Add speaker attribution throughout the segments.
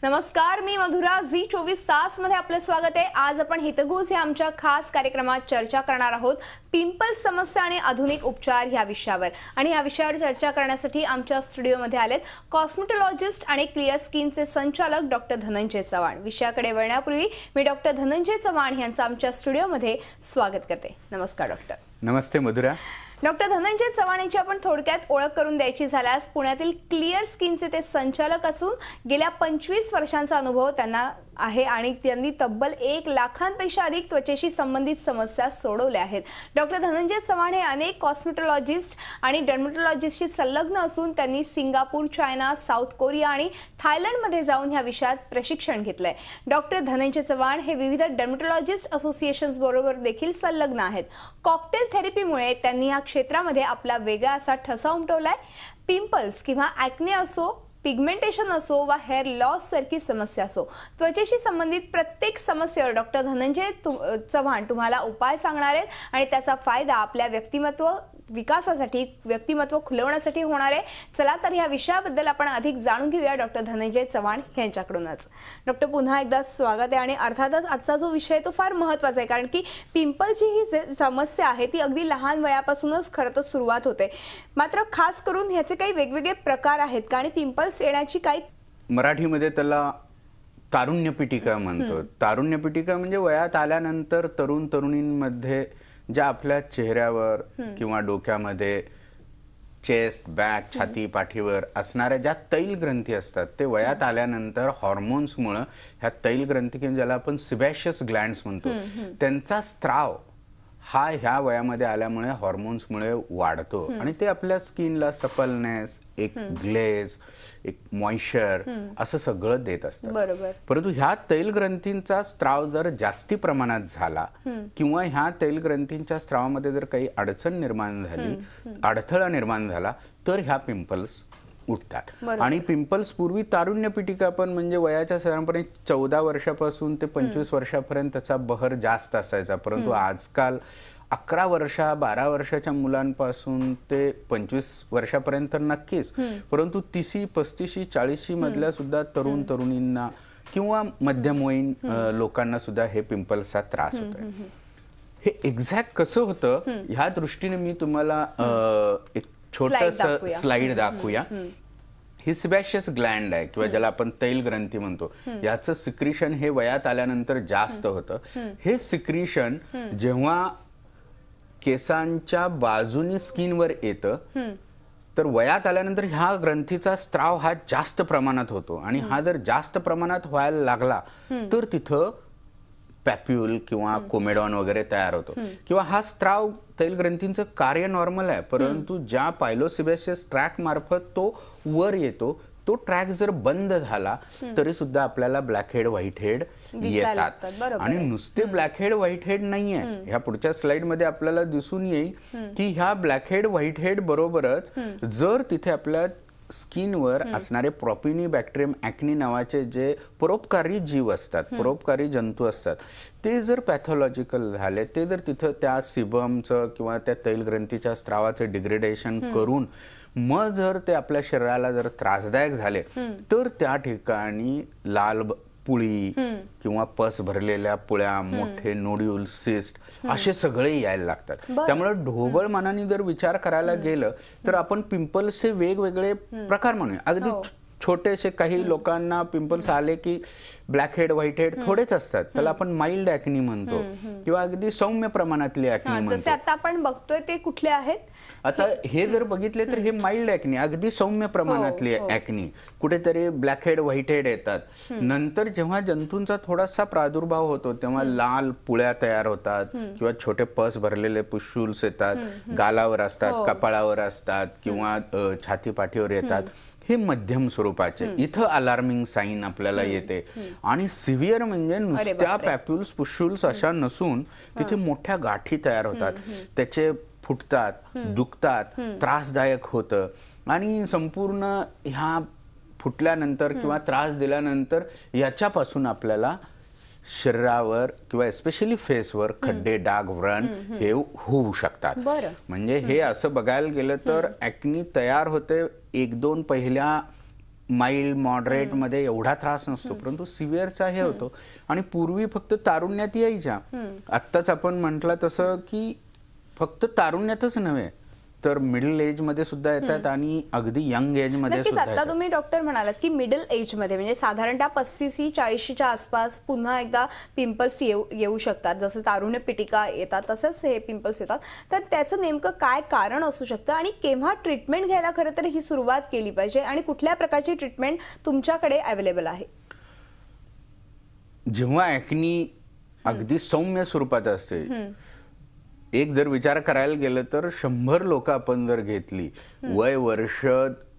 Speaker 1: नमस्कार, मी मधुरा. झी 24 तास मध्ये आपले स्वागत आहे. आज आपण हितगुज या आमच्या खास कार्यक्रमात चर्चा करणार आहोत पिंपल्स समस्या आणि आधुनिक उपचार या विषयावर. आणि या विषयावर चर्चा करण्यासाठी आमच्या स्टुडिओमध्ये आलेत कॉस्मेटॉलॉजिस्ट आणि क्लिअर स्किनचे संचालक डॉक्टर धनंजय चव्हाण. विषयाकडे वळण्यापूर्वी मी डॉक्टर धनंजय चव्हाण यांचं आमच्या स्टुडिओमध्ये स्वागत करते. नमस्कार डॉक्टर.
Speaker 2: नमस्ते मधुरा.
Speaker 1: डॉक्टर धनंजय चव्हाण यांची आपण थोडक्यात ओळख करून द्यायची झाल्यास पुण्यातील क्लिअर स्किनचे ते संचालक असून गेल्या 25 वर्षांचा अनुभव त्यांना आहे आणि त्यांनी तब्बल 1 लाखांपेक्षा अधिक त्वचेशी संबंधित समस्या सोडवल्या आहेत. डॉक्टर धनंजय चव्हाण हे अनेक कॉस्मेटॉलॉजिस्ट आणि डर्मेटॉलॉजिस्टशी संलग्न असून त्यांनी सिंगापूर, चायना, साऊथ कोरिया आणि थायलंडमध्ये जाऊन ह्या विषयात प्रशिक्षण घेतलंय. डॉक्टर धनंजय चव्हाण हे विविध डर्मेटॉलॉजिस्ट असोसिएशन्स बरोबर देखील संलग्न आहेत. कॉकटेल थेरपीमुळे त्यांनी या क्षेत्रामध्ये आपला वेगळा असा ठसा उमटवलाय. पिंपल्स किंवा ॲक्ने असो, पिगमेंटेशन असो वा हेअर लॉस सारखी समस्या असो, त्वचेशी संबंधित प्रत्येक समस्येवर डॉक्टर धनंजय चव्हाण तुम्हाला उपाय सांगणार आहेत आणि त्याचा फायदा आपल्या व्यक्तिमत्व विकासासाठी, व्यक्तिमत्व खुलवण्यासाठी होणार आहे. चला तर या विषयाबद्दल आपण अधिक जाणून घेऊया डॉक्टर धनंजय चव्हाण यांच्याकडूनच. डॉक्टर, पुन्हा एकदा स्वागत आहे. आणि अर्थातच आजचा जो विषय तो फार महत्त्वाचा आहे, कारण की पिंपलची ही समस्या आहे ती अगदी लहान वयापासूनच खरं तर सुरुवात होते. मात्र खास करून ह्याचे काही वेगवेगळे प्रकार आहेत का, आणि पिंपल्स येण्याची काही
Speaker 2: मराठीमध्ये त्याला तारुण्यपिटिका म्हणतो. तारुण्यपिटिका म्हणजे वयात आल्यानंतर तरुण तरुणींमध्ये ज्या आपल्या चेहऱ्यावर किंवा डोक्यामध्ये, चेस्ट, बॅक, छाती, पाठीवर असणाऱ्या ज्या तैल ग्रंथी असतात ते वयात आल्यानंतर हॉर्मोन्समुळे ह्या तैल ग्रंथी किंवा ज्याला आपण सिबॅशियस ग्लँड्स म्हणतो त्यांचा स्त्राव हा ह्या वयामध्ये आल्यामुळे हॉर्मोन्समुळे वाढतो आणि ते आपल्या स्किनला सपलनेस, एक ग्लेज, एक मॉइश्चर असं सगळं देत असतं.
Speaker 1: बरोबर.
Speaker 2: परंतु ह्या तैल ग्रंथींचा स्त्राव जर जास्ती प्रमाणात झाला किंवा ह्या तैल ग्रंथींच्या स्त्रावामध्ये जर काही अडचण निर्माण झाली, अडथळा निर्माण झाला, तर ह्या पिंपल्स उठतात. आणि पिंपल्स पूर्वी तारुण्यपिटिका पण म्हणजे वयाच्या साधारणपणे 14 वर्षापासून ते 25 वर्षापर्यंत त्याचा बहर जास्त असायचा. परंतु आजकाल 11 वर्षा 12 वर्षाच्या मुलांपासून ते 25 वर्षापर्यंत नक्कीच, परंतु 30, 35, 40 मधल्या सुद्धा तरुण तरुणींना किंवा मध्यमवयीन लोकांना सुद्धा हे पिंपल्सचा त्रास होतोय. हे एक्झॅक्ट कसं होतं ह्या दृष्टीने मी तुम्हाला एक छोटंसं स्लाइड दाखवूया. ही सिबॅशियस ग्लँड आहे किंवा ज्याला आपण तैल ग्रंथी म्हणतो. याचं सिक्रिशन हे वयात आल्यानंतर जास्त होतं. हे सिक्रिशन जेव्हा केसांच्या बाजूनी स्किनवर येतं तर वयात आल्यानंतर ह्या ग्रंथीचा स्त्राव हा जास्त प्रमाणात होतो आणि हा जर जास्त प्रमाणात व्हायला लागला तर तिथं पॅप्यूल किंवा कोमेडॉन वगैरे तयार होतो. किंवा हा स्त्राव तैल ग्रंथींचं कार्य नॉर्मल आहे, परंतु ज्या पायलोसिबॅशियस ट्रॅक मार्फत तो वर येतो, तो ट्रॅक जर बंद झाला तरी सुद्धा आपल्याला ब्लॅक हेड, व्हाईट हेड येतात. आणि नुसते ब्लॅक हेड, व्हाईट हेड नाहीये. ह्या पुढच्या स्लाइड मध्ये आपल्याला दिसून येईल की ह्या ब्लॅक हेड, व्हाईट हेड बरोबरच जर तिथे आपल्या स्किनवर असणारे प्रोपिनी बॅक्टेरियम ॲक्नी नावाचे जे परोपकारी जीव असतात, परोपकारी जंतू असतात, ते जर पॅथॉलॉजिकल झाले, ते जर तिथं त्या सिबमचं किंवा त्या तैल ग्रंथीच्या स्त्रावाचं डिग्रेडेशन करून मग जर ते आपल्या शरीराला जर त्रासदायक झाले तर त्या ठिकाणी लाल पुळी किंवा पस भरलेल्या पुळ्या, मोठे नोड्यूल, सिस्ट असे सगळे यायला लागतात. त्यामुळे ढोबळ मनाने जर विचार करायला गेलं तर आपण पिंपल्सचे वेगवेगळे प्रकार म्हणूया. अगदी छोटेसे काही लोकांना पिंपल्स आले की ब्लॅक हेड, व्हाईट हेड थोडेच असतात, त्याला आपण माइल्ड ॲक्नी म्हणतो किंवा अगदी सौम्य प्रमाणातली ॲक्नी म्हणतो.
Speaker 1: जसे आता आपण बघतोय ते कुठले आहेत?
Speaker 2: आता हे जर बघितले तर हे माइल्ड ॲक्नी, अगदी सौम्य प्रमाणातली ॲक्नी. कुठेतरी ब्लॅक हेड, व्हाईट हेड येतात. नंतर जेव्हा जंतूंचा थोडासा प्रादुर्भाव होतो तेव्हा लाल पुळ्या तयार होतात किंवा छोटे पस भरलेले पुस्टुल्स येतात, गालावर असतात, कपाळावर असतात किंवा छाती पाठीवर येतात. हे मध्यम स्वरूपाचे, इथं अलार्मिंग साईन आपल्याला येते. आणि सिव्हिअर म्हणजे नुसत्या पॅप्युल्स, पुस्टुल्स अशा नसून तिथे मोठ्या गाठी तयार होतात, त्याचे फुटतात, दुखतात, त्रासदायक होतं. आणि संपूर्ण ह्या फुटल्यानंतर किंवा त्रास दिल्यानंतर याच्यापासून आपल्याला शरीरावर किंवा एस्पेशली फेसवर खड्डे, डाग, व्रण हे होऊ शकतात. म्हणजे हे असं बघायला गेलं तर ॲक्नी तयार होते 1-2 पहिल्या माइल्ड मॉडरेट मध्ये एवढा त्रास नसतो, परंतु सिव्हिअरचा हे होतो. आणि पूर्वी फक्त तारुण्यात यायच्या. आत्ताच आपण म्हटलं तसं की फक्त तारुण्यातच नव्हे तर मिडल एज मध्ये सुद्धा येतात आणि अगदी यंग एज मध्ये
Speaker 1: नक्कीच.
Speaker 2: सुद्धा
Speaker 1: आता
Speaker 2: येतात.
Speaker 1: तुम्ही डॉक्टर म्हणालात की मिडल एज मध्ये म्हणजे साधारणतः 35-40च्या आसपास पुन्हा एकदा पिंपल्स येऊ शकतात. जसं तारुण्य पिटिका येतात तसंच हे पिंपल्स येतात. तर त्याचं नेमकं काय कारण असू शकतं आणि केव्हा ट्रीटमेंट घ्यायला खरं तर ही सुरुवात केली पाहिजे आणि कुठल्या प्रकारची ट्रीटमेंट तुमच्याकडे अवेलेबल आहे?
Speaker 2: जेव्हा ॲक्नी अगदी सौम्य स्वरूपात असते, एक जर विचार करायला गेलं तर 100 लोक आपण जर घेतली, वय वर्ष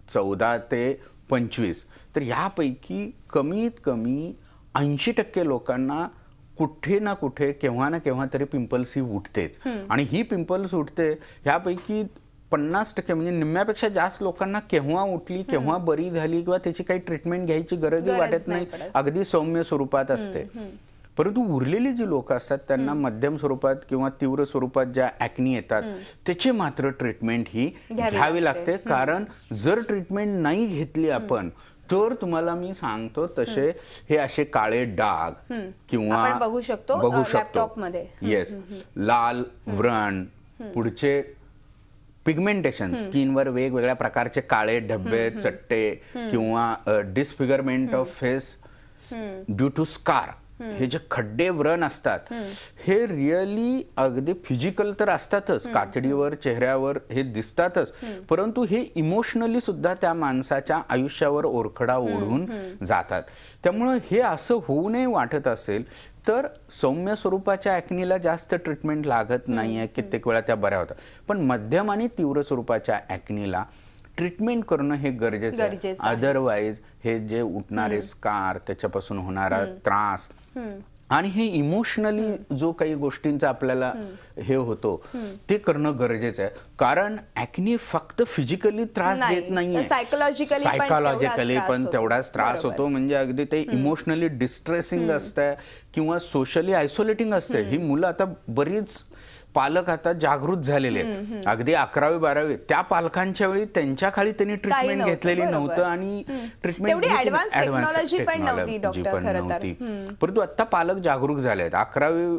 Speaker 2: 14 ते 25, तर यापैकी कमीत कमी 80% लोकांना कुठे ना कुठे केव्हा ना केव्हा तरी पिंपल्स ही उठतेच. आणि ही पिंपल्स उठते ह्यापैकी 50% म्हणजे निम्म्यापेक्षा जास्त लोकांना केव्हा उठली, केव्हा बरी झाली किंवा त्याची काही ट्रीटमेंट घ्यायची गरजही वाटत नाही, अगदी सौम्य स्वरूपात असते. परंतु उरलेली जी लोक असतात त्यांना मध्यम स्वरूपात किंवा तीव्र स्वरूपात ज्या ॲक्नी येतात त्याची मात्र ट्रीटमेंट ही घ्यावी लागते. कारण जर ट्रीटमेंट नाही घेतली आपण तर तुम्हाला मी सांगतो तसे हे असे काळे डाग किंवा
Speaker 1: आपण बघू शकतो लॅपटॉपमध्ये.
Speaker 2: येस, लाल व्रण, पुढचे पिगमेंटेशन, स्किनवर वेगवेगळ्या प्रकारचे काळे धब्बे, चट्टे किंवा disfigurement of face due to scar, हे जे खड्डे व्रण असतात हे रिअली अगदी फिजिकल तर असतातच, कातडीवर चेहऱ्यावर हे दिसतातच, परंतु हे इमोशनली सुद्धा त्या माणसाच्या आयुष्यावर ओरखडा ओढून जातात. त्यामुळे हे असं होऊ नये वाटत असेल तर सौम्य स्वरूपाच्या ॲक्नीला जास्त ट्रीटमेंट लागत नाहीये, कित्येक वेळा त्या बऱ्या होतात. पण मध्यम आणि तीव्र स्वरूपाच्या ॲक्नीला ट्रीटमेंट करणं हे गरजेचं आहे. अदरवाईज हे जे उठणारे स्कार, त्याच्यापासून होणारा त्रास आणि हे इमोशनली जो काही गोष्टींचा आपल्याला हे होतो ते करणं गरजेचं आहे. कारण ॲक्नी फक्त फिजिकली त्रास देत नाहीये, सायकोलॉजिकली पण तेवढाच त्रास होतो. म्हणजे अगदी ते इमोशनली डिस्ट्रेसिंग असतं किंवा सोशली आयसोलेटिंग असते. ही मुलं आता बरीच पालक आता जागृत झालेले आहेत. अगदी 11वी 12वी त्या पालकांच्या वेळी त्यांच्या काळी त्यांनी ट्रीटमेंट घेतलेली नव्हतं आणि ट्रीटमेंट
Speaker 1: टेक्नॉलॉजी पण नव्हती डॉक्टर खरं तर.
Speaker 2: परंतु आता पालक जागरूक झाले आहेत. 11वी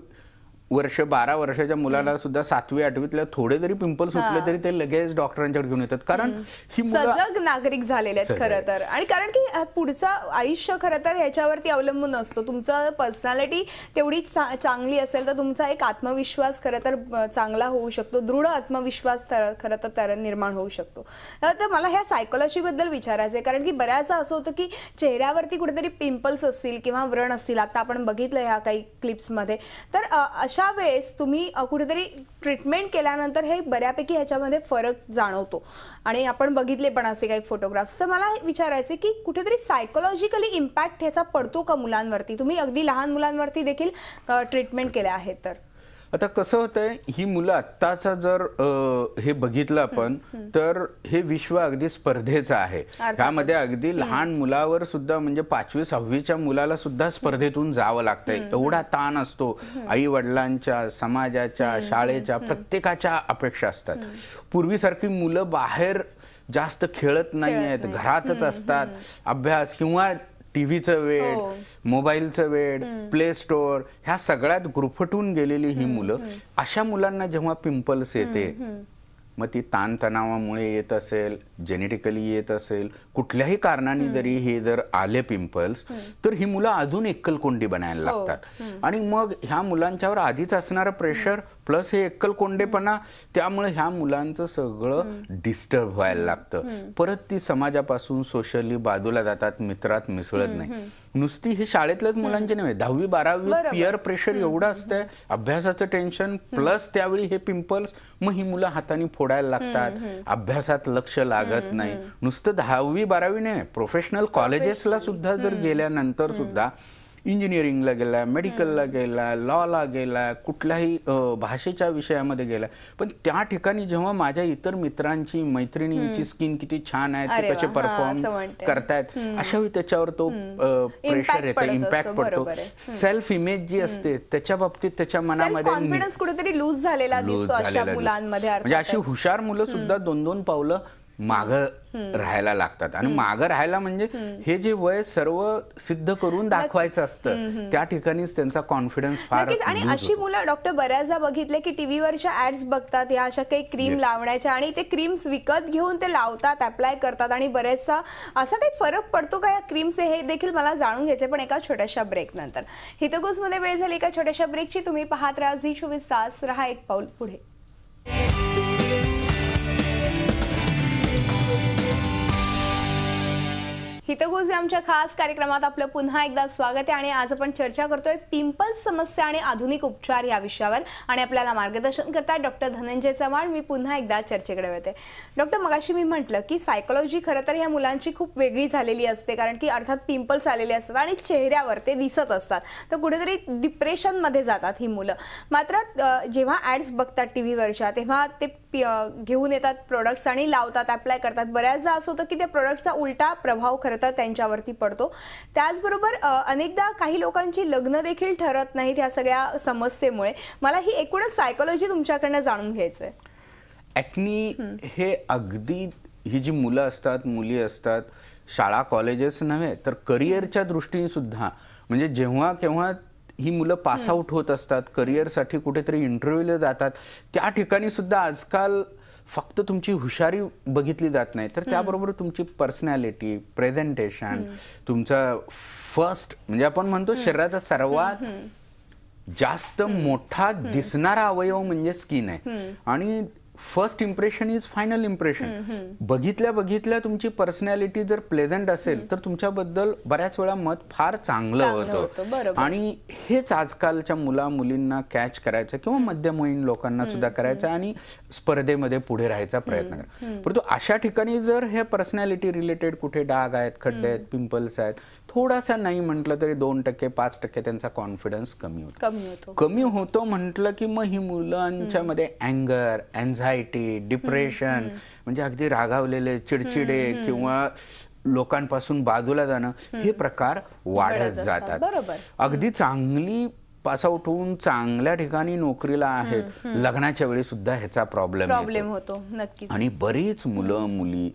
Speaker 2: वर्ष 12 वर्षाच्या मुलाला सुद्धा 7वी 8वीतल्या थोडे जरी पिंपल्स उठले तरी ते लगेच डॉक्टरांच्याकडे घेऊन येतात. कारण ही
Speaker 1: सजग नागरिक झालेले आहेत खरं तर. आणि कारण की पुढचं आयुष्य खरं तर ह्याच्यावरती अवलंबून असतो. तुमचं पर्सनॅलिटी तेवढी चांगली असेल तर तुमचा एक आत्मविश्वास खरं तर चांगला होऊ शकतो, दृढ आत्मविश्वास खरं तर निर्माण होऊ शकतो. तर मला ह्या सायकोलॉजीबद्दल विचारायचं आहे. कारण की बऱ्याचदा असं होतं की चेहऱ्यावरती कुठेतरी पिंपल्स असतील किंवा व्रण असतील, आता आपण बघितलं ह्या काही क्लिप्समध्ये, तर अशा वेळेस तुम्ही कुठेतरी ट्रीटमेंट केल्यानंतर हे बऱ्यापैकी ह्याच्यामध्ये फरक जाणवतो आणि आपण बघितले पण असे काही फोटोग्राफ्स. तर मला विचारायचे की कुठेतरी सायकोलॉजिकली इम्पॅक्ट ह्याचा पडतो का मुलांवरती? तुम्ही अगदी लहान मुलांवरती देखील ट्रीटमेंट केल्या आहेत तर.
Speaker 2: आता कसं होतंय, ही मुलं आत्ताचा जर हे बघितलं आपण तर हे विश्व अगदी स्पर्धेचं आहे. त्यामध्ये अगदी लहान मुलावर सुद्धा म्हणजे 5वी 6वीच्या मुलाला सुद्धा स्पर्धेतून जावं लागतंय. एवढा ताण असतो. आई वडिलांच्या, समाजाच्या, शाळेच्या, प्रत्येकाच्या अपेक्षा असतात. पूर्वीसारखी मुलं बाहेर जास्त खेळत नाही आहेत, घरातच असतात. अभ्यास किंवा टीव्हीचं वेळ, मोबाईलचं वेळ, प्ले स्टोअर, ह्या सगळ्यात गुरफटून गेलेली ही मुलं, अशा मुलांना जेव्हा पिंपल्स येते, मग ती ताणतणावामुळे येत असेल, जेनेटिकली येत असेल, कुठल्याही कारणाने जरी हे जर आले पिंपल्स, तर ही मुलं अजून एकलकोंडी बनायला लागतात. आणि मग ह्या मुलांच्यावर आधीच असणारं प्रेशर प्लस हे एकलकोंडेपणा, त्यामुळे ह्या मुलांचं सगळं डिस्टर्ब व्हायला लागतं. परत ती समाजापासून सोशली बाजूला जातात, मित्रात मिसळत नाही. नुसती हे शाळेतल्याच मुलांचे नव्हे, 10वी 12वी पियर प्रेशर एवढं असतंय, अभ्यासाचं टेन्शन प्लस त्यावेळी हे पिंपल्स, मग ही मुलं हाताने फोडायला लागतात, अभ्यासात लक्ष लागत नाही. नुसतं 10वी 12वी नाही, प्रोफेशनल कॉलेजेसला सुद्धा जर गेल्यानंतर सुद्धा, इंजिनिअरिंगला गेला, मेडिकलला गेला, लॉला गेला, कुठल्याही भाषेच्या विषयामध्ये गेला, पण त्या ठिकाणी जेव्हा माझ्या इतर मित्रांची, मैत्रिणींची स्किन किती छान आहे, ते कसे परफॉर्म करतायत, अशा वेळी त्याच्यावर तो प्रेशर येतो, इम्पॅक्ट पडतो. सेल्फ इमेज जी असते त्याच्या बाबतीत त्याच्या मनामध्ये
Speaker 1: कॉन्फिडन्स कुठेतरी लूज झालेला दिसतो अशा मुलांमध्ये.
Speaker 2: म्हणजे अशी हुशार मुलं सुद्धा 2-2 पावलं मागं राहायला लागतात. आणि मागं राहायला म्हणजे हे जे वय सर्व सिद्ध करून दाखवायचं असतं, त्या ठिकाणीच त्यांचा कॉन्फिडन्स फार
Speaker 1: नक्कीच. आणि
Speaker 2: lose
Speaker 1: अशी
Speaker 2: होतो.
Speaker 1: मुलं डॉक्टर बऱ्याचदा बघितले की टीव्हीवरच्या ऍड्स बघतात या अशा काही क्रीम लावण्याच्या आणि ते क्रीम्स विकत घेऊन ते लावतात, अप्लाय करतात आणि बरेचसा असा काही फरक पडतो का या क्रीमचे, हे देखील मला जाणून घ्यायचे, पण एका छोट्याशा ब्रेक नंतर. हितगुजमध्ये वेळ झाली एका छोट्याशा ब्रेकची. तुम्ही पाहत राहा झी 24 तास, रहा एक पाऊल पुढे. हितगुज या आमच्या खास कार्यक्रमात आपलं पुन्हा एकदा स्वागत आहे. आणि आज आपण चर्चा करतोय पिंपल्स समस्या आणि आधुनिक उपचार या विषयावर. आणि आपल्याला मार्गदर्शन करतात डॉक्टर धनंजय चव्हाण. मी पुन्हा एकदा चर्चेकडे वळते. डॉक्टर, मगाशी मी म्हटलं की सायकोलॉजी खरं तर ह्या मुलांची खूप वेगळी झालेली असते, कारण की अर्थात पिंपल्स आलेले असतात आणि चेहऱ्यावर ते दिसत असतात, तर कुठेतरी डिप्रेशनमध्ये जातात ही मुलं. मात्र जेव्हा ॲड्स बघतात टीव्हीवरच्या, तेव्हा ते घेऊन येतात प्रोडक्ट्स आणि लावतात, अप्लाय करतात. बऱ्याचदा असं होतं की त्या प्रोडक्टचा उलटा प्रभाव खरं तर त्यांच्यावरती पडतो. त्याचबरोबर अनेकदा काही लोकांची लग्न देखील ठरत नाहीत ह्या सगळ्या समस्येमुळे. मला ही एकूणच सायकोलॉजी तुमच्याकडनं जाणून घ्यायचं आहे.
Speaker 2: ॲक्नी हे अगदी ही जी मुलं असतात, मुली असतात, शाळा कॉलेजेस नव्हे तर करिअरच्या दृष्टीने सुद्धा, म्हणजे जेव्हा केव्हा ही मुलं पास आउट होत असतात, करिअरसाठी कुठेतरी इंटरव्ह्यूला जातात, त्या ठिकाणी सुद्धा आजकाल फक्त तुमची हुशारी बघितली जात नाही, तर त्याबरोबर तुमची पर्सनॅलिटी, प्रेझेंटेशन, तुमचा फर्स्ट म्हणजे आपण म्हणतो शरीराचा सर्वात जास्त मोठा दिसणारा अवयव म्हणजे स्किन आहे. आणि first impression is final impression. बघितल्या बघितल्या तुमची पर्सनॅलिटी जर प्लेझंट असेल तर तुमच्याबद्दल बऱ्याच वेळा मत फार चांगलं होतं. आणि हेच आजकालच्या मुला मुलींना कॅच करायचं किंवा मध्यमवयीन लोकांना सुद्धा करायचं आणि स्पर्धेमध्ये पुढे राहायचा प्रयत्न करा. परंतु अशा ठिकाणी जर हे पर्सनॅलिटी रिलेटेड कुठे डाग आहेत, खड्डे आहेत, पिंपल्स आहेत, थोडासा नाही म्हटलं तरी 2%, 5% त्यांचा कॉन्फिडन्स कमी होतो म्हटलं की मग ही मुलांच्या मध्ये अँगर, एन्झायटी, डिप्रेशन, म्हणजे अगदी रागावलेले, चिडचिडे किंवा लोकांपासून बाजूला जाणं, हे प्रकार वाढत जातात. अगदी चांगली पासआउट होऊन चांगल्या ठिकाणी नोकरीला आहेत, लग्नाच्या वेळी सुद्धा ह्याचा प्रॉब्लेम
Speaker 1: होतो. नक्कीच.
Speaker 2: आणि बरीच मुलं मुली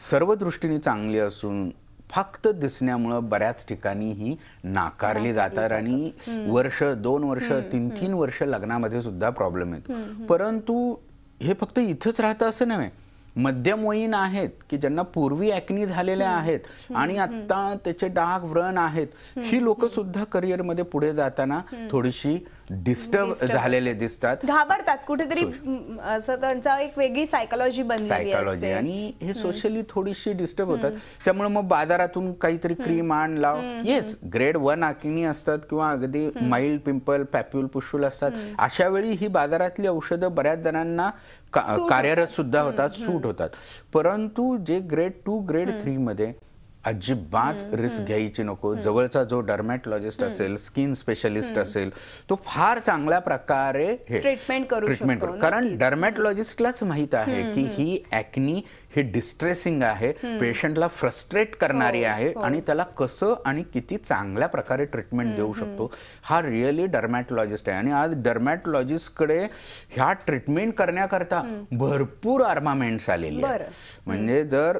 Speaker 2: सर्व दृष्टीने चांगली असून फक्त दिसण्यामुळं बऱ्याच ठिकाणी ही नाकारली जातात आणि वर्ष, 2 वर्ष, 3 वर्ष लग्नामध्ये सुद्धा प्रॉब्लेम येतो. परंतु हे फक्त इथंच राहतं असं नव्हे. मध्यमवयीन आहेत की ज्यांना पूर्वी ॲक्नी झालेल्या आहेत आणि आता त्याचे डाग व्रण आहेत, ही लोक सुद्धा करिअरमध्ये पुढे जाताना थोडीशी डिस्टर्ब झालेले दिसतात,
Speaker 1: घाबरतात कुठेतरी. असं त्यांचा एक वेगळी सायकोलॉजी
Speaker 2: असते आणि हे सोशली थोडीशी डिस्टर्ब होतात. त्यामुळे मग बाजारातून काहीतरी क्रीम आण लाव, येस ग्रेड 1 ॲक्नी असतात किंवा अगदी माइल्ड पिंपल, पॅप्युल, पुष्युल असतात. अशा वेळी ही बाजारातली औषधं बऱ्याच जणांना कार्यरत सुद्धा होतात, सूट होतात. परंतु जे ग्रेड 2, ग्रेड 3 मध्ये अजिबात रिस्क घ्यायची नको. जवळचा जो डर्मॅटॉलॉजिस्ट असेल, स्किन स्पेशलिस्ट असेल, तो फार चांगल्या प्रकारे
Speaker 1: ट्रीटमेंट करू.
Speaker 2: कारण डर्मॅटॉलॉजिस्टलाच माहित आहे की ही ॲक्नी हे डिस्ट्रेसिंग आहे, पेशंटला फ्रस्ट्रेट करणारी आहे आणि त्याला कसं आणि किती चांगल्या प्रकारे ट्रीटमेंट देऊ शकतो, हा रिअली डर्मॅटॉलॉजिस्ट आहे. आणि आज डर्मॅटॉलॉजिस्टकडे ह्या ट्रीटमेंट करण्याकरता भरपूर आर्मामेंट्स आलेली आहे. म्हणजे जर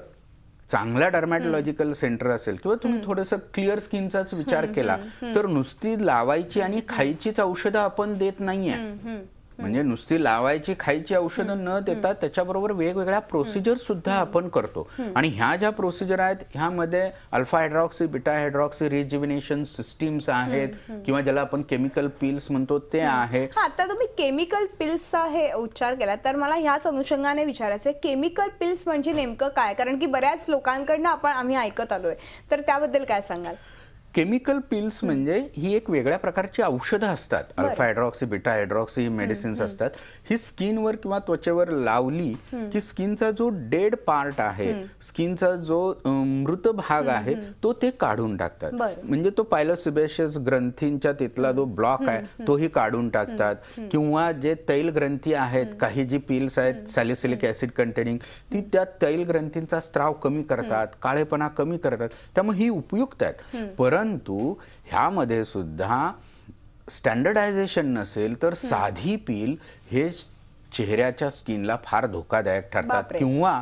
Speaker 2: चांगला डर्मॅटॉलॉजिकल सेंटर असेल किंवा तुम्ही थोडंसं क्लिअर स्किनचाच विचार केला तर नुसती लावायची आणि खायचीच औषधं आपण देत नाहीये. म्हणजे नुसती लावायची खायची औषधं न देता त्याच्याबरोबर वेगवेगळ्या प्रोसिजर्स सुद्धा आपण करतो. आणि ह्या ज्या प्रोसिजर आहेत ह्यामध्ये alpha hydroxy, beta hydroxy rejuvenation systems आहेत किंवा ज्याला आपण केमिकल पिल्स म्हणतो ते आहे.
Speaker 1: आता तुम्ही केमिकल पिल्सचा हे उच्चार केला तर मला ह्याच अनुषंगाने विचारायचं आहे, केमिकल पिल्स म्हणजे नेमकं काय? कारण की बऱ्याच लोकांकडनं आम्ही ऐकत आलोय, तर त्याबद्दल काय सांगाल?
Speaker 2: केमिकल पिल्स म्हणजे ही एक वेगळ्या प्रकारची औषधं असतात. Alpha hydroxy, beta hydroxy medicines असतात. ही स्किनवर किंवा त्वचेवर लावली की स्किनचा जो डेड पार्ट आहे, स्किनचा जो मृत भाग आहे, तो ते काढून टाकतात. म्हणजे तो पायलोसिबेशियस ग्रंथींच्या तिथला जो ब्लॉक आहे तोही काढून टाकतात. किंवा जे तैल ग्रंथी आहेत, काही जी पिल्स आहेत सॅलिसिलिक ऍसिड कंटेनिंग, ती त्या तैल ग्रंथींचा स्त्राव कमी करतात, काळेपणा कमी करतात. त्यामुळे ही उपयुक्त आहेत. परंतु ह्यामध्ये सुद्धा स्टँडर्डायझेशन नसेल तर साधी पील हे चेहऱ्याच्या स्किनला फार धोकादायक ठरतात. किंवा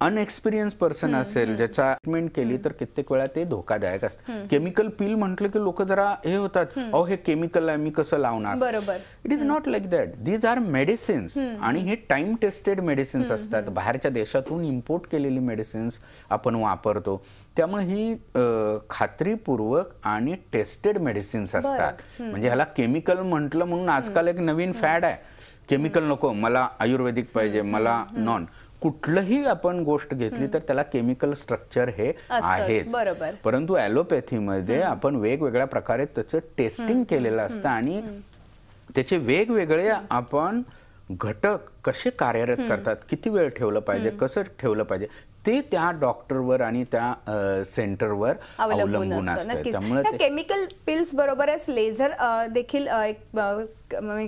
Speaker 2: अनएक्सपिरियन्स पर्सन असेल ज्याचा ट्रीटमेंट केली तर कित्येक वेळा ते धोकादायक असतं. केमिकल पिल म्हटलं की लोक जरा हे होतात, अहो हे केमिकल आहे मी कसं लावणार.
Speaker 1: बरोबर.
Speaker 2: It is not like that. These are medicines आणि हे टाइम टेस्टेड मेडिसिन्स असतात. बाहेरच्या देशातून इम्पोर्ट केलेली मेडिसिन्स आपण वापरतो, त्यामुळे ही खात्रीपूर्वक आणि टेस्टेड मेडिसिन्स असतात. म्हणजे ह्याला केमिकल म्हटलं म्हणून आजकाल एक नवीन फॅड आहे, केमिकल नको मला आयुर्वेदिक पाहिजे मला नॉन. कुठलंही आपण गोष्ट घेतली तर त्याला केमिकल स्ट्रक्चर हे आहेच.
Speaker 1: बरोबर.
Speaker 2: परंतु ॲलोपॅथीमध्ये आपण वेगवेगळ्या प्रकारे त्याचं टेस्टिंग केलेलं असतं आणि त्याचे वेगवेगळे आपण घटक कसे कार्यरत करतात, किती वेळ ठेवलं पाहिजे, कसं ठेवलं पाहिजे, ते त्या डॉक्टरवर आणि त्या सेंटरवर अवलंबून असतं.
Speaker 1: त्यामुळे केमिकल पिल्स बरोबरच लेझर देखील एक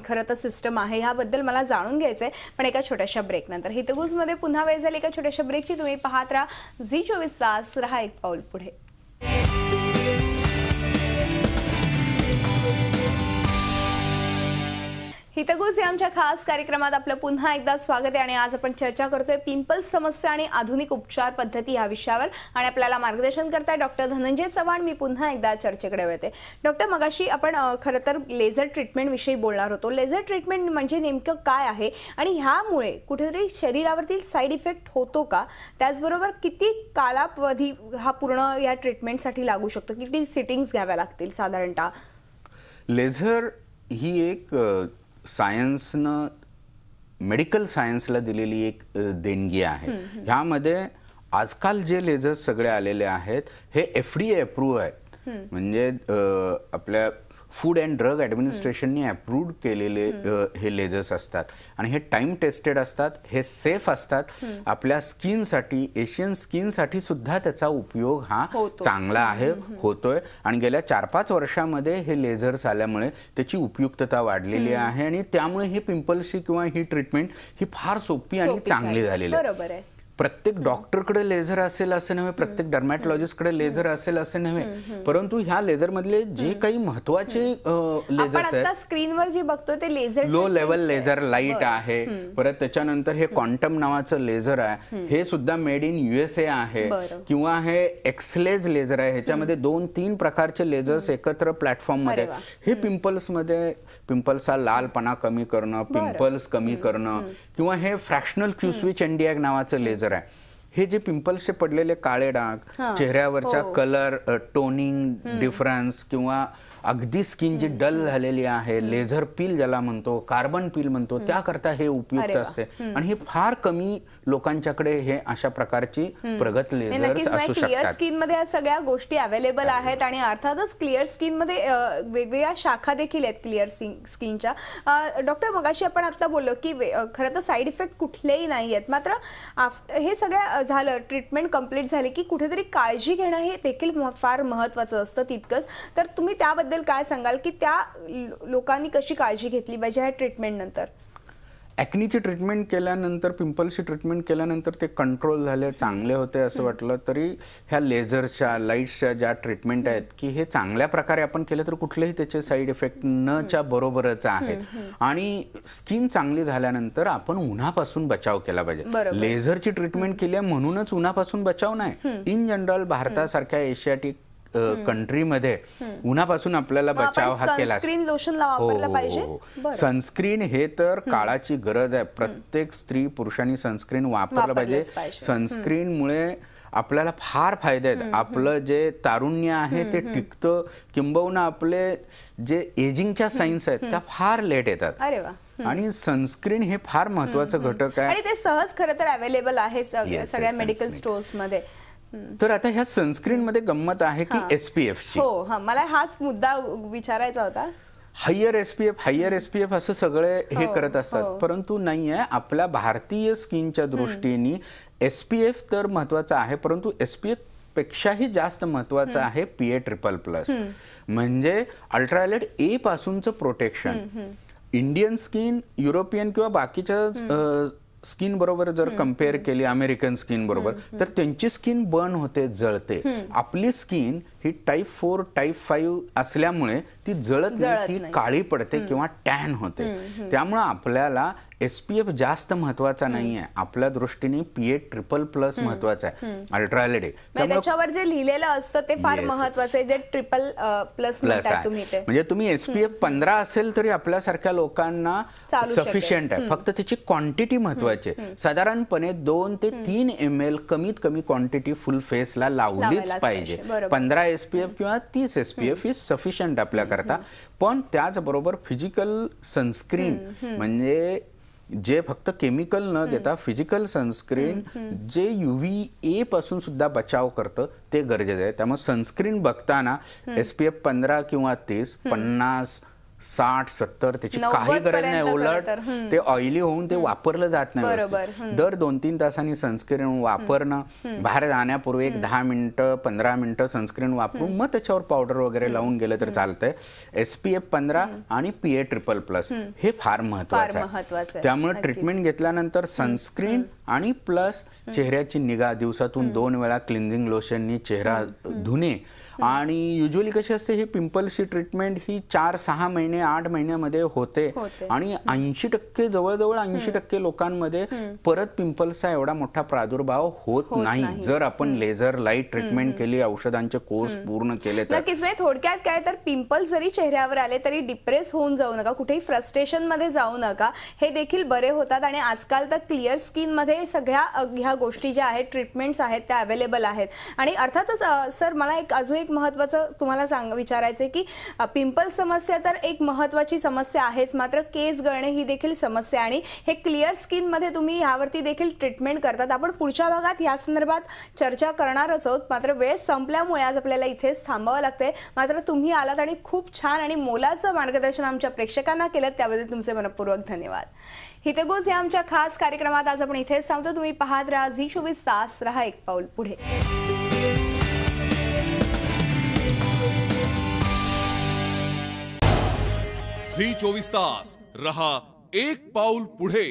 Speaker 1: खरं तर सिस्टम आहे, ह्याबद्दल मला जाणून घ्यायचंय. पण एका छोट्याशा ब्रेक नंतर. हितगुज मध्ये पुन्हा वेळ झाली एका छोट्याशा ब्रेकची. तुम्ही पाहत राहा झी24 तास, रहा एक पाऊल पुढे. हितगुज या आमच्या खास कार्यक्रमात आपलं पुन्हा एकदा स्वागत आहे आणि आज आपण चर्चा करतोय पिंपल्स समस्या आणि आधुनिक उपचार पद्धती या विषयावर. आणि आपल्याला मार्गदर्शन करताय डॉक्टर धनंजय चव्हाण. मी पुन्हा एकदा चर्चेकडे वळते. डॉक्टर, मगाशी आपण खरं तर लेझर ट्रीटमेंट विषयी बोलणार होतो. लेझर ट्रीटमेंट म्हणजे नेमकं काय आहे आणि ह्यामुळे कुठेतरी शरीरावरती साईड इफेक्ट होतो का? त्याचबरोबर किती कालावधी हा पूर्ण या ट्रीटमेंटसाठी लागू शकतो? किती सिटिंग्स घ्याव्या लागतील साधारणतः?
Speaker 2: लेझर ही एक सायन्सनं मेडिकल सायन्सला दिलेली एक देणगी आहे. ह्यामध्ये आजकाल जे लेझर्स सगळे आलेले आहेत हे FDA अप्रूव्ह आहेत. म्हणजे आपल्या फूड अँड ड्रग ॲडमिनिस्ट्रेशनने अप्रूव्ड केलेले हे लेझर्स असतात आणि हे टाइम टेस्टेड असतात, हे सेफ असतात. आपल्या स्किनसाठी, एशियन स्किनसाठी सुद्धा त्याचा उपयोग हा चांगला आहे, होतोय. आणि गेल्या 4-5 वर्षामध्ये हे लेझर्स आल्यामुळे त्याची उपयुक्तता वाढलेली आहे आणि त्यामुळे हे पिंपल्सची किंवा ही ट्रीटमेंट ही फार सोपी आणि चांगली झालेली आहे.
Speaker 1: बरोबर आहे.
Speaker 2: प्रत्येक डॉक्टरकडे लेझर असेल असं नव्हे, प्रत्येक डर्मॅटॉलॉजिस्टकडे लेझर असेल असं नव्हे, परंतु ह्या लेझर मधले जे काही महत्वाचे लेझर्स आहेत,
Speaker 1: स्क्रीनवर जे बघतोय ते laser
Speaker 2: low level laser light आहे. परत त्याच्यानंतर हे क्वांटम नावाचं लेझर आहे, हे सुद्धा मेड इन USA आहे. किंवा हे एक्सलेज लेझर आहे, ह्याच्यामध्ये 2-3 प्रकारचे लेझर्स एकत्र प्लॅटफॉर्म मध्ये. हे पिंपल्स मध्ये पिंपल्सचा लालपणा कमी करणं, पिंपल्स कमी करणं, किंवा हे फ्रॅक्शनल क्यूस्विच एनडीएग नावाचं लेझर आहे. हे जे पिंपल्सचे पडलेले काळे डाग, चेहऱ्यावरच्या कलर टोनिंग डिफरन्स किंवा अगदी स्किन जी डल झालेली आहे, लेझर पील ज्याला म्हणतो, कार्बन पील म्हणतो, त्याकरता हे उपयुक्त असते. आणि हे फार कमी लोकांच्याकडे हे अशा प्रकारची प्रगत लेझर्स असू शकतात.
Speaker 1: क्लिअर स्किन मध्ये या सगळ्या गोष्टी अवेलेबल आहेत आणि अर्थातच क्लिअर स्किन मध्ये वेगवेगळ्या शाखा देखील आहेत क्लिअर स्किनच्या. डॉक्टर, मगाशी आपण आता बोललो की खरं तर साईड इफेक्ट कुठलेही नाही आहेत, मात्र हे सगळं झालं, ट्रीटमेंट कंप्लीट झाली की कुठेतरी काळजी घेणं हे देखील फार महत्वाचं असतं तितकंच. तर तुम्ही त्याबद्दल काय सांगाल की त्या लोकांनी कशी काळजी घेतली पाहिजे ह्या ट्रीटमेंट नंतर?
Speaker 2: ॲक्नीची ट्रीटमेंट केल्यानंतर, पिंपल्सची ट्रीटमेंट केल्यानंतर ते कंट्रोल झाले, चांगले होते असं वाटलं तरी ह्या लेझरच्या, लाईट्सच्या ज्या ट्रीटमेंट आहेत की हे चांगल्या प्रकारे आपण केलं तर कुठलेही त्याचे साईड इफेक्ट नच्या बरोबरच आहेत. आणि स्किन चांगली झाल्यानंतर आपण उन्हापासून बचाव केला पाहिजे. लेझरची ट्रीटमेंट केली आहे म्हणूनच उन्हापासून बचाव नाही. इन जनरल भारतासारख्या एशियाटिक कंट्रीमध्ये उन्हापासून आपल्याला बचाव हा केला.
Speaker 1: सनस्क्रीन लोशन वापरलं पाहिजे.
Speaker 2: सनस्क्रीन हे तर काळाची गरज आहे. प्रत्येक स्त्री पुरुषांनी सनस्क्रीन वापरलं पाहिजे. सनस्क्रीनमुळे आपल्याला फार फायदे आहेत. आपलं जे तारुण्य आहे ते टिकतं, किंबहुना आपले जे एजिंगच्या सायन्स आहेत त्या फार लेट येतात.
Speaker 1: अरे वा.
Speaker 2: आणि सनस्क्रीन हे फार महत्वाचं घटक आहे
Speaker 1: आणि ते सहज खरं तर अवेलेबल आहे सगळ्या मेडिकल स्टोर्स मध्ये.
Speaker 2: तर आता ह्या सनस्क्रीन मध्ये गंमत आहे की SPF ची.
Speaker 1: हो, मला हाच मुद्दा विचारायचा होता.
Speaker 2: हायर SPF असं सगळे हे करत असतात, परंतु नाहीये. आपल्या भारतीय स्किनच्या दृष्टीने SPF तर महत्वाचा आहे, परंतु SPF पेक्षाही जास्त महत्वाचं आहे PA++, म्हणजे अल्ट्राव्हायोलेट A पासूनचं प्रोटेक्शन. इंडियन स्किन युरोपियन किंवा बाकीच्या स्किन बरोबर जर कंपेअर केली अमेरिकन स्किन बरोबर, तर त्यांची स्किन बर्न होते, जळते. आपली स्किन ही टाईप 4 टाईप 5 असल्यामुळे ती जळत नाही, ती काळी पडते किंवा टॅन होते. त्यामुळे आपल्याला SPF जास्त महत्वाचा नाहीये, आपल्या दृष्टीने PA+++ महत्वाचा आहे, अल्ट्राव्हायोलेट
Speaker 1: म्हणजे त्याच्यावर जे लिहिलेलं असतं ते फार
Speaker 2: Yes.
Speaker 1: महत्वाचं आहे, जे
Speaker 2: प्लस
Speaker 1: म्हणतात तुम्ही ते.
Speaker 2: म्हणजे तुम्ही SPF 15 असेल तरी आपल्यासारख्या लोकांना
Speaker 1: चालू शकेल.
Speaker 2: सफिशियंट आहे. फक्त त्याची क्वांटिटी महत्वाची आहे. साधारणपणे 2 ते 3 ml कमीत कमी क्वांटिटी फुल फेसला लावलीच
Speaker 1: लावायलाच
Speaker 2: पाहिजे.
Speaker 1: पाहिजे. बरोबर.
Speaker 2: 15 SPF किंवा 30 SPF इज सफिशियंट आपल्याकरता. पण त्याचबरोबर फिजिकल सनस्क्रीन म्हणजे जे फक्त केमिकल न देता फिजिकल सनस्क्रीन जे UVA पासून सुद्धा बचाव करतं ते गरजेचं आहे. त्यामुळे सनस्क्रीन बघताना SPF 15 किंवा 30, 50, 60, 70 त्याची
Speaker 1: 90
Speaker 2: काही गरज नाही.
Speaker 1: पर्यंत
Speaker 2: उलट
Speaker 1: तर,
Speaker 2: ते ऑइली होऊन ते वापरलं जात नाही
Speaker 1: बरोबर.
Speaker 2: व्यवस्थित. दर 2-3 तासांनी सनस्क्रीन वापरणं, बाहेर जाण्यापूर्वी एक 10 मिनिटं 15 मिनिटं सनस्क्रीन वापरून मग त्याच्यावर पावडर वगैरे लावून गेलं तर चालतंय. SPF 15 आणि PA+++ हे फार महत्वाचं
Speaker 1: महत्वाचं आहे.
Speaker 2: त्यामुळे ट्रीटमेंट घेतल्यानंतर सनस्क्रीन आणि प्लस चेहऱ्याची निगा, दिवसातून 2 वेळा क्लिन्झिंग लोशननी चेहरा धुणे. आणि युजली कशी असते ही पिंपल्सची ट्रीटमेंट ही 4-6 महिने 8 महिन्यामध्ये होते आणि 80% जवळजवळ 80% लोकांमध्ये परत पिंपल्सचा एवढा मोठा प्रादुर्भाव होत नाही जर आपण लेझर लाईट ट्रीटमेंट केली, औषधांचे कोर्स पूर्ण केले तर.
Speaker 1: नक्कीच. म्हणजे थोडक्यात काय तर पिंपल्स जरी चेहऱ्यावर आले तरी डिप्रेस होऊन जाऊ नका, कुठेही फ्रस्ट्रेशन मध्ये जाऊ नका, हे देखील बरे होतात. आणि आजकाल तर क्लिअर स्किन मध्ये सगळ्या ह्या गोष्टी ज्या आहेत, ट्रीटमेंट्स आहेत त्या अवेलेबल आहेत. आणि अर्थातच सर मला अजून एक महत्त्वाचं तुम्हाला विचारायचं की पिंपल्स समस्या तर एक महत्त्वाची समस्या आहेच, मात्र केस गळणे ही देखील समस्या आणि हे क्लिअर स्किन मध्ये तुम्ही यावरती देखील ट्रीटमेंट करतात. आपण पुढच्या भागात या संदर्भात चर्चा करणारच आहोत, मात्र वेळ संपल्यामुळे आज आपल्याला इथेच थांबावं लागतंय. मात्र तुम्ही आलात आणि खूप छान आणि मोलाचं मार्गदर्शन आमच्या प्रेक्षकांना केलं, त्याबद्दल तुमचे मनपूर्वक धन्यवाद. हितगुज या आमच्या खास कार्यक्रमात आज आपण इथेच थांबतो. तुम्ही पाहत राहा झी24 तास, रहा एक पाऊल पुढे.
Speaker 3: झी 24 तास रहा एक पाऊल पुढे.